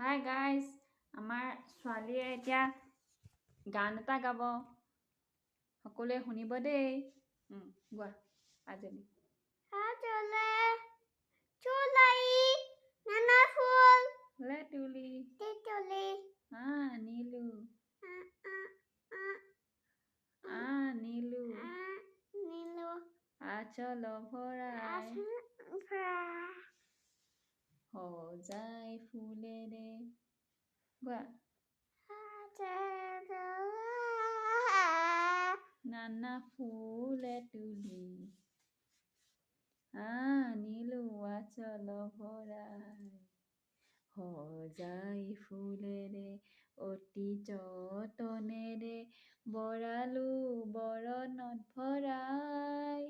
Hi guys, আমাৰ ছোৱালীয়ে এতিয়া গান এটা গাব, সকলোৱে শুনিব দেই। গোৱা আজলি। লেতুলি আনিলো আচল ভৰাই সজাই ফুলেৰে। গোৱা নানা ফুলে তুলি আনিলো আচল ভৰাই সজাই ফুলেৰে অতি যতনেৰে বৰালো বৰণত ভৰাই।